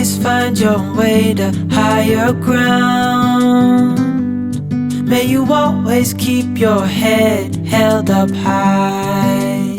always find your way to higher ground. May you always keep your head held up high.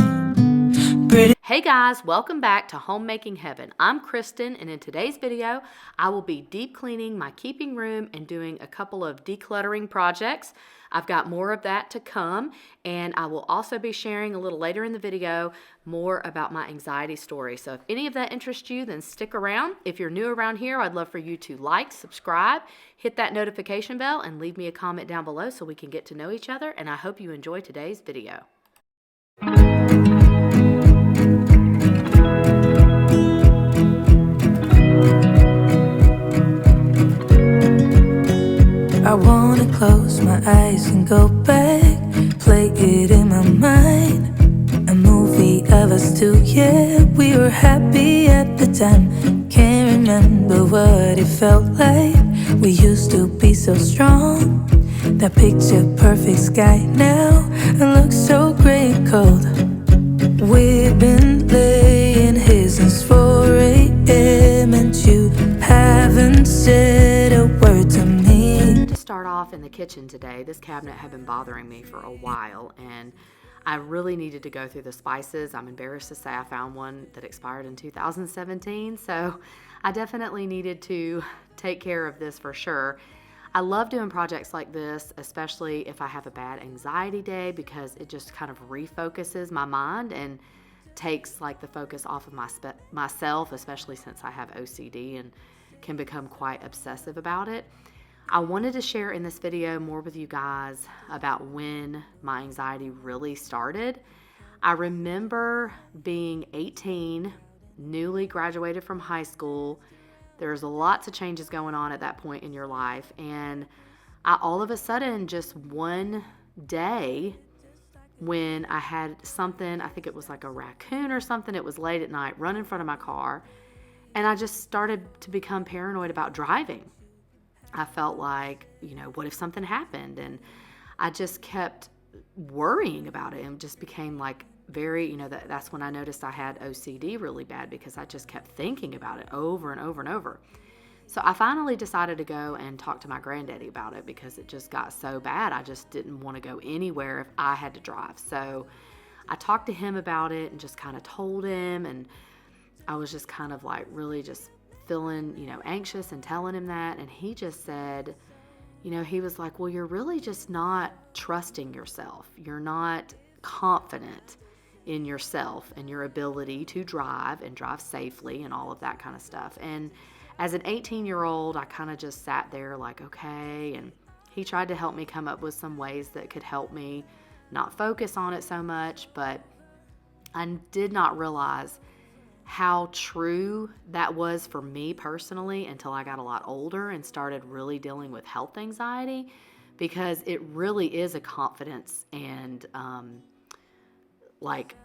Hey guys, welcome back to Homemaking Heaven. I'm Kristen, and in today's video, I will be deep cleaning my keeping room and doing a couple of decluttering projects. I've got more of that to come, and I will also be sharing a little later in the video more about my anxiety story. So if any of that interests you, then stick around. If you're new around here, I'd love for you to like, subscribe, hit that notification bell, and leave me a comment down below so we can get to know each other, and I hope you enjoy today's video. I wanna close my eyes and go back, play it in my mind. A movie of us two, yeah, we were happy at the time. Can't remember what it felt like. We used to be so strong. That picture perfect sky now, it looks so gray and cold. We've been laying here since 4 a.m. and you haven't said a word to me. Start off in the kitchen today. This cabinet had been bothering me for a while, and I really needed to go through the spices. I'm embarrassed to say I found one that expired in 2017, so I definitely needed to take care of this for sure. I love doing projects like this, especially if I have a bad anxiety day, because it just kind of refocuses my mind and takes like the focus off of myself, especially since I have OCD and can become quite obsessive about it. I wanted to share in this video more with you guys about when my anxiety really started. I remember being 18, newly graduated from high school. There's lots of changes going on at that point in your life, and I all of a sudden, just one day, when I had something, I think it was like a raccoon or something, it was late at night, run in front of my car, and I just started to become paranoid about driving. I felt like, what if something happened? And I just kept worrying about it, and just became like very, that's when I noticed I had OCD really bad, because I just kept thinking about it over and over and over. So I finally decided to go and talk to my granddaddy about it, because it just got so bad. I just didn't want to go anywhere if I had to drive. So I talked to him about it and just kind of told him, and I was just kind of like really just feeling, anxious, and telling him that. And he just said, he was like, well, you're really just not trusting yourself. You're not confident in yourself and your ability to drive and drive safely and all of that kind of stuff. And as an 18-year-old, I kind of just sat there like, okay. And he tried to help me come up with some ways that could help me not focus on it so much, but I did not realize how true that was for me personally until I got a lot older and started really dealing with health anxiety, because it really is a confidence and like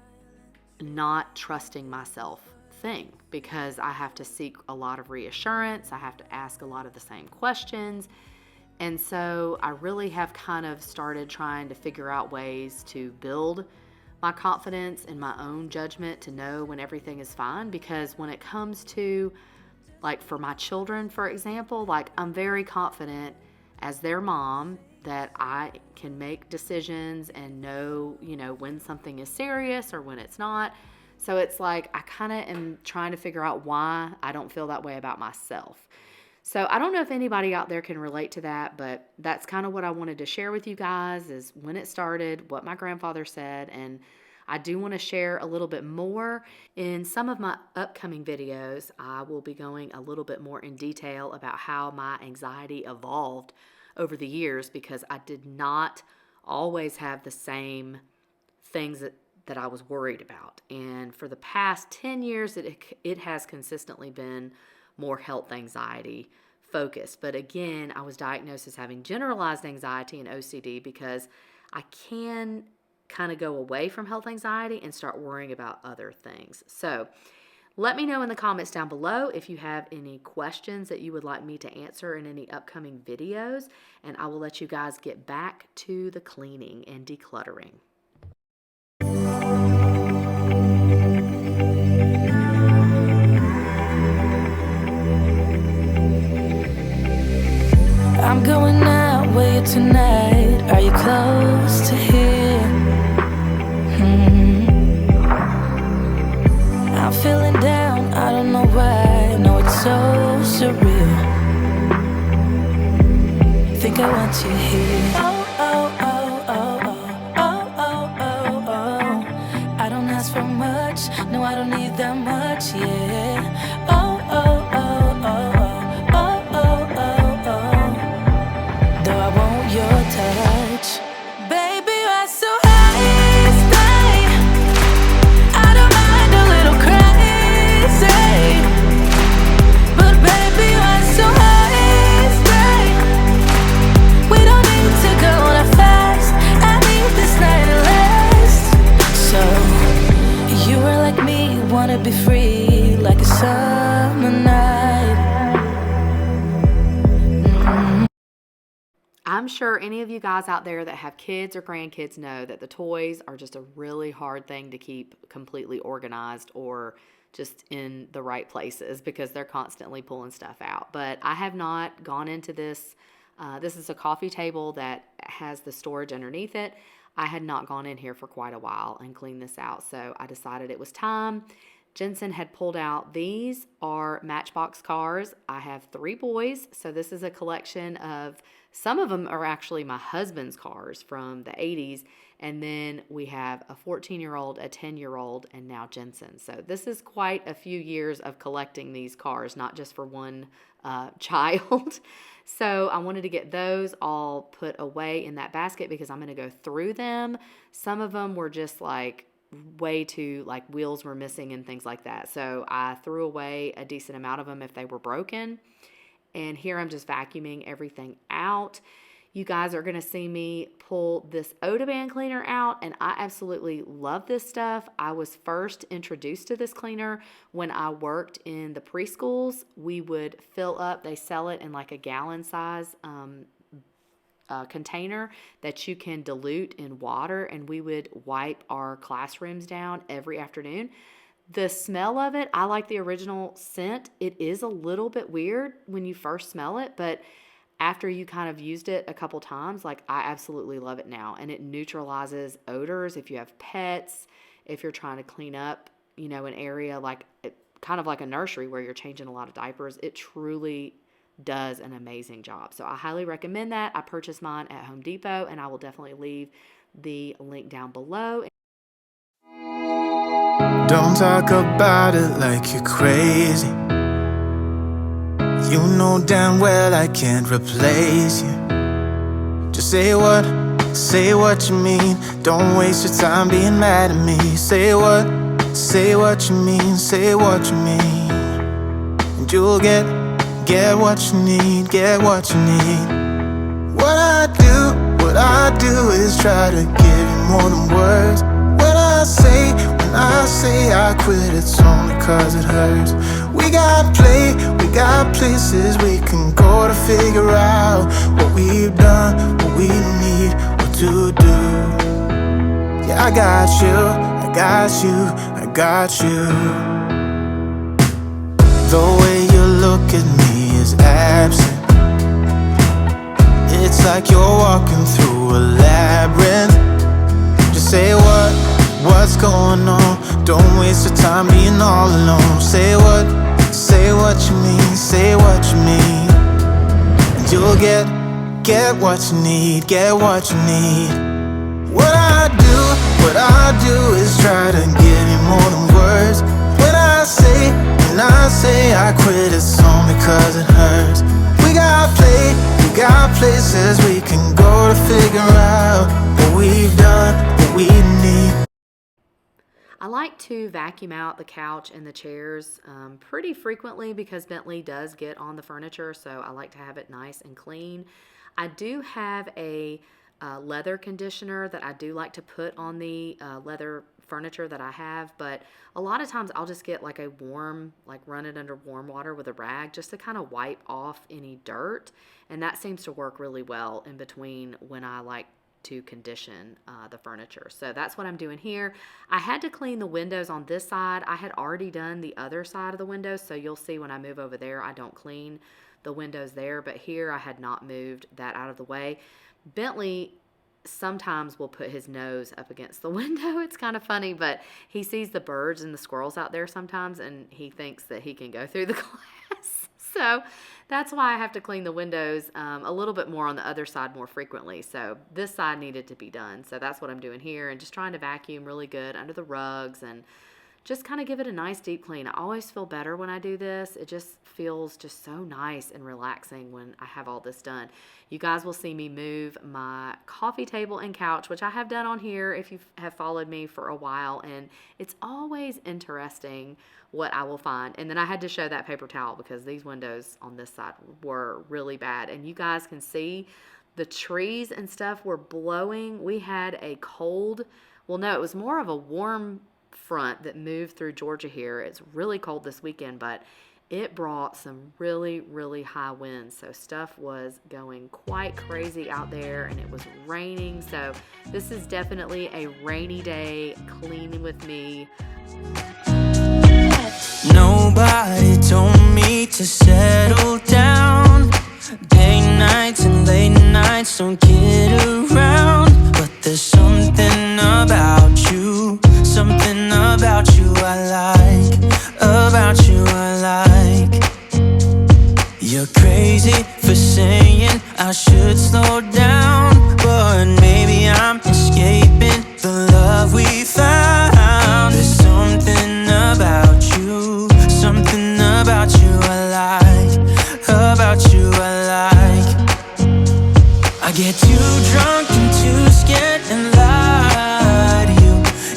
not trusting myself thing, because I have to seek a lot of reassurance. I have to ask a lot of the same questions. And so I really have kind of started trying to figure out ways to build my confidence in my own judgment to know when everything is fine. Because when it comes to, like, for my children, for example, like, I'm very confident as their mom that I can make decisions and know, when something is serious or when it's not. So it's like I kind of am trying to figure out why I don't feel that way about myself. So I don't know if anybody out there can relate to that, but that's kind of what I wanted to share with you guys, is when it started, what my grandfather said. And I do want to share a little bit more. In some of my upcoming videos, I will be going a little bit more in detail about how my anxiety evolved over the years, because I did not always have the same things that I was worried about. And for the past 10 years, it has consistently been more health anxiety focused. But again, I was diagnosed as having generalized anxiety and OCD, because I can kind of go away from health anxiety and start worrying about other things. So let me know in the comments down below if you have any questions that you would like me to answer in any upcoming videos, and I will let you guys get back to the cleaning and decluttering. I'm going out with you tonight. Are you close to here? I'm feeling down, I don't know why. No, it's so surreal. Think I want you here. Oh, oh, oh, oh, oh, oh, oh, oh, oh. I don't ask for much, no, I don't need that much, yeah. Oh, oh, oh, oh, oh, oh, oh, oh, oh. Though I want your touch, baby, you're so high, stay. I don't mind a little crazy, but baby, you're so high, stay. We don't need to go on a fast. I need this night to last. So you are like me, wanna be free like a summer night. I'm sure any of you guys out there that have kids or grandkids know that the toys are just a really hard thing to keep completely organized or just in the right places because they're constantly pulling stuff out. But I have not gone into this. This is a coffee table that has the storage underneath it. I had not gone in here for quite a while and cleaned this out, so I decided it was time. Jensen had pulled out, these are Matchbox cars. I have 3 boys, so this is a collection of, some of them are actually my husband's cars from the 80s, and then we have a 14-year-old, a 10-year-old, and now Jensen. So this is quite a few years of collecting these cars, not just for one child. So I wanted to get those all put away in that basket because I'm going to go through them. Some of them were just like way too, like wheels were missing and things like that. So I threw away a decent amount of them if they were broken. And here I'm just vacuuming everything out. You guys are going to see me pull this Odaband cleaner out, and I absolutely love this stuff. I was first introduced to this cleaner when I worked in the preschools. We would fill up, they sell it in like a gallon size container that you can dilute in water, and we would wipe our classrooms down every afternoon. The smell of it, I like the original scent. It is a little bit weird when you first smell it, but after you kind of used it a couple times, like I absolutely love it now. And it neutralizes odors if you have pets, if you're trying to clean up, you know, an area like kind of like a nursery where you're changing a lot of diapers. It truly does an amazing job. So I highly recommend that. I purchased mine at Home Depot, and I will definitely leave the link down below. Don't talk about it like you're crazy. You know damn well I can't replace you. Just say what you mean. Don't waste your time being mad at me. Say what you mean. Say what you mean. And you'll get what you need, get what you need. What I do is try to give you more than words. When I say I quit, it's only cause it hurts. We got places we can go to figure out what we've done, what we need, what to do. Yeah, I got you. The way you look at me is absent. It's like you're walking through a labyrinth. Just say what's going on. Don't waste your time being all alone. Say what you mean. Say what you mean. And you'll get what you need, get what you need. What I do is try to give you more than words. When I say I quit, it's only cause it hurts. We got places we can go to figure out what we've done, what we need. I like to vacuum out the couch and the chairs pretty frequently because Bentley does get on the furniture, so I like to have it nice and clean. I do have a leather conditioner that I do like to put on the leather furniture that I have, but a lot of times I'll just get like a warm, like run it under warm water with a rag just to kind of wipe off any dirt, and that seems to work really well in between when I like to condition the furniture. So that's what I'm doing here. I had to clean the windows on this side. I had already done the other side of the windows, so you'll see when I move over there, I don't clean the windows there, but here I had not moved that out of the way. Bentley sometimes will put his nose up against the window. It's kind of funny, but he sees the birds and the squirrels out there sometimes, and he thinks that he can go through the glass. So that's why I have to clean the windows a little bit more on the other side more frequently. So this side needed to be done. So that's what I'm doing here, and just trying to vacuum really good under the rugs and just kind of give it a nice deep clean. I always feel better when I do this. It just feels just so nice and relaxing when I have all this done. You guys will see me move my coffee table and couch, which I have done on here if you have followed me for a while, and it's always interesting what I will find. And then I had to show that paper towel because these windows on this side were really bad, and you guys can see the trees and stuff were blowing. We had a cold, well, no, it was more of a warm front that moved through Georgia here. It's really cold this weekend, but it brought some really, really high winds. So stuff was going quite crazy out there, and it was raining. So this is definitely a rainy day cleaning with me. Nobody told me to settle down. Day nights and late nights don't get around. But there's something about you, something about you I like, about you I like. You're crazy for saying I should slow down, but maybe I'm escaping the love we found. There's something about you, something about you I like, about you I like. I get too drunk and too scared and lie to you.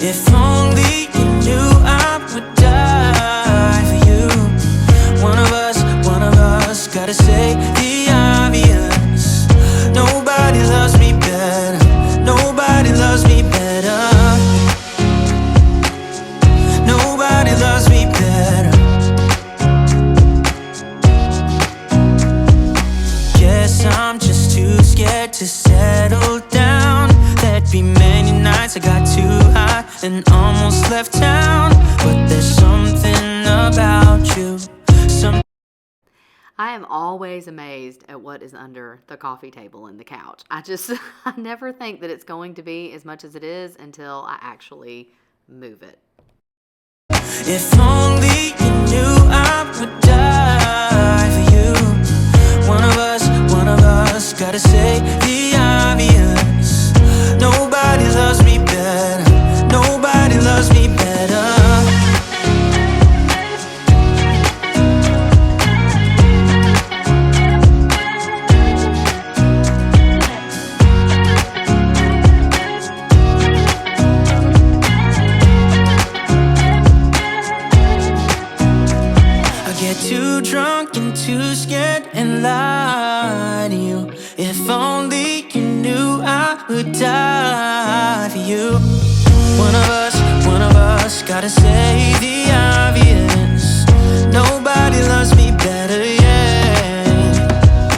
If only you knew I would die for you. One of us gotta say the obvious. Nobody loves me better, nobody loves me better, nobody loves me better. Guess I'm just too scared to settle down. There'd be many nights I got too high and almost left town. But there's something about you, I am always amazed at what is under the coffee table and the couch. I never think that it's going to be as much as it is until I actually move it. if only you knew I would die for you. One of us gotta say the obvious. Nobody loves me better, nobody loves me better. Too drunk and too scared and lie to you. If only you knew I would die for you. One of us gotta say the obvious. Nobody loves me better, yeah.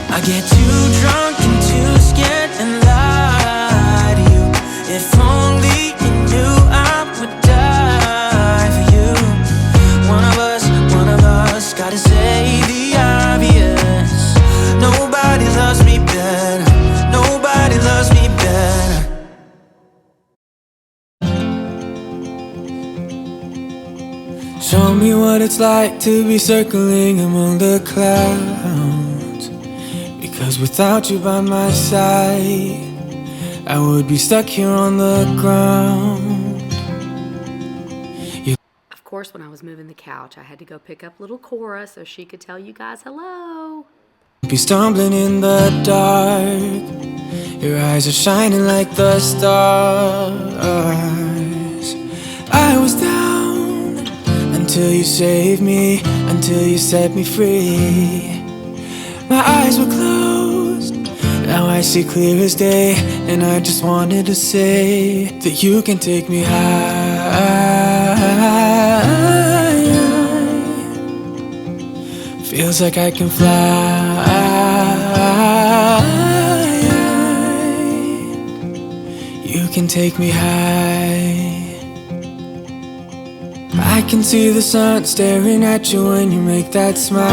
I get too drunk and too scared and lie to you. If only you knew I would die for you. One of us gotta say the obvious. Nobody loves me better, nobody loves me better. Show me what it's like to be circling among the clouds. Because without you by my side, I would be stuck here on the ground. Of course, when I was moving the couch, I had to go pick up little Cora so she could tell you guys hello. Be stumbling in the dark. Your eyes are shining like the stars. I was down until you saved me, until you set me free. My eyes were closed, now I see clear as day. And I just wanted to say that you can take me high. Feels like I can fly. take me high. I can see the sun staring at you when you make that smile.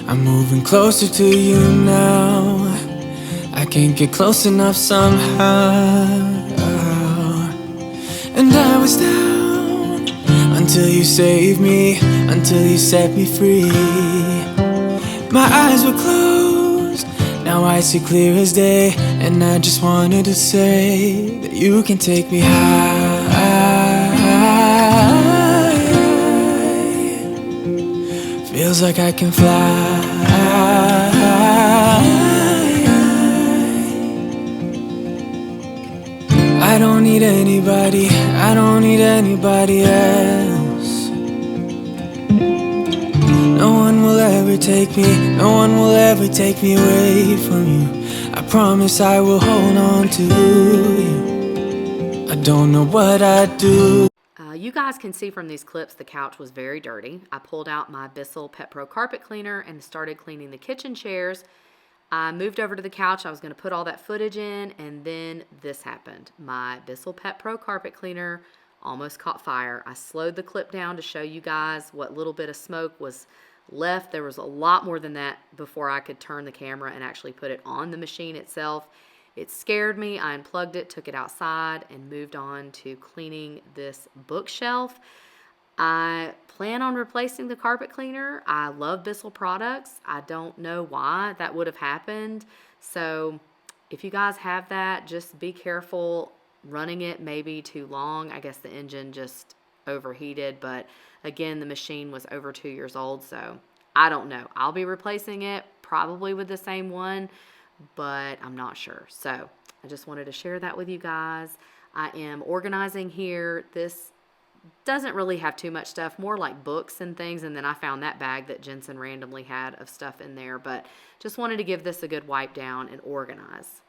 I'm moving closer to you now. I can't get close enough somehow. And I was down until you saved me, until you set me free. My eyes were closed, now I see clear as day. And I just wanted to say that you can take me high. Feels like I can fly. I don't need anybody, I don't need anybody else. No one will ever take me, no one will ever take me away from you. I promise I will hold on to you. I don't know what I'd do. You guys can see from these clips the couch was very dirty. I pulled out my BISSELL Pet Pro carpet cleaner and started cleaning the kitchen chairs. I moved over to the couch. I was going to put all that footage in, and then this happened. My BISSELL Pet Pro carpet cleaner almost caught fire. I slowed the clip down to show you guys what little bit of smoke was left. There was a lot more than that before I could turn the camera and actually put it on the machine itself. It scared me. I unplugged it, took it outside, and moved on to cleaning this bookshelf. I plan on replacing the carpet cleaner. I love BISSELL products. I don't know why that would have happened. So if you guys have that, just be careful running it maybe too long. I guess the engine just overheated, but again, the machine was over 2 years old, so I don't know. I'll be replacing it probably with the same one, but I'm not sure. So I just wanted to share that with you guys. I am organizing here. This doesn't really have too much stuff, more like books and things, and then I found that bag that Jensen randomly had of stuff in there, but just wanted to give this a good wipe down and organize.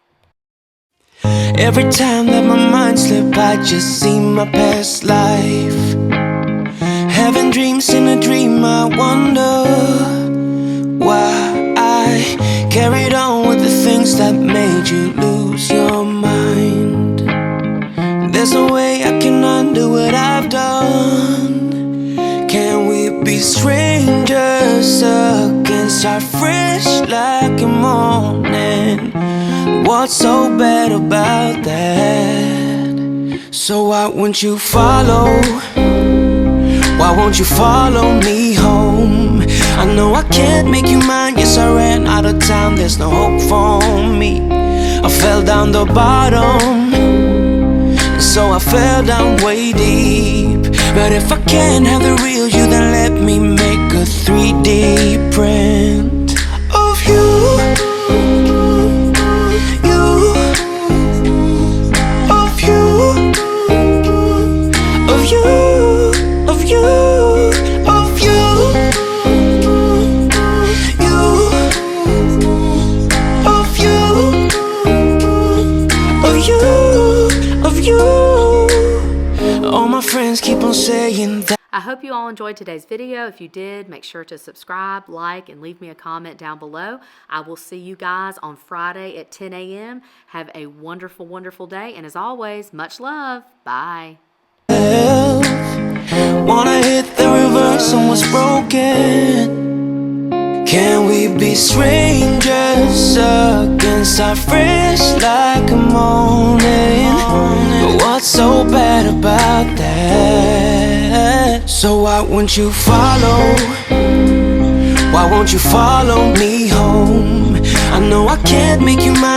Every time that my mind slips, I just see my past life. Having dreams in a dream, I wonder why I carried on with the things that made you lose your mind. There's no way I can undo what I've done. Can we be strangers again? Start fresh like a morning. What's so bad about that? So why won't you follow? Why won't you follow me home? I know I can't make you mine. Yes, I ran out of time. There's no hope for me. I fell down the bottom, so I fell down way deep. But if I can't have the real you, then let me make a 3D print of you. Keep on saying that. I hope you all enjoyed today's video. If you did, make sure to subscribe, like, and leave me a comment down below. I will see you guys on Friday at 10 a.m. Have a wonderful, wonderful day. And as always, much love. Bye. Wanna hit the reverse on what's broken. Can we be strangers again? Start fresh like a morning. But what's so bad about that? So why won't you follow? Why won't you follow me home? I know I can't make you mine.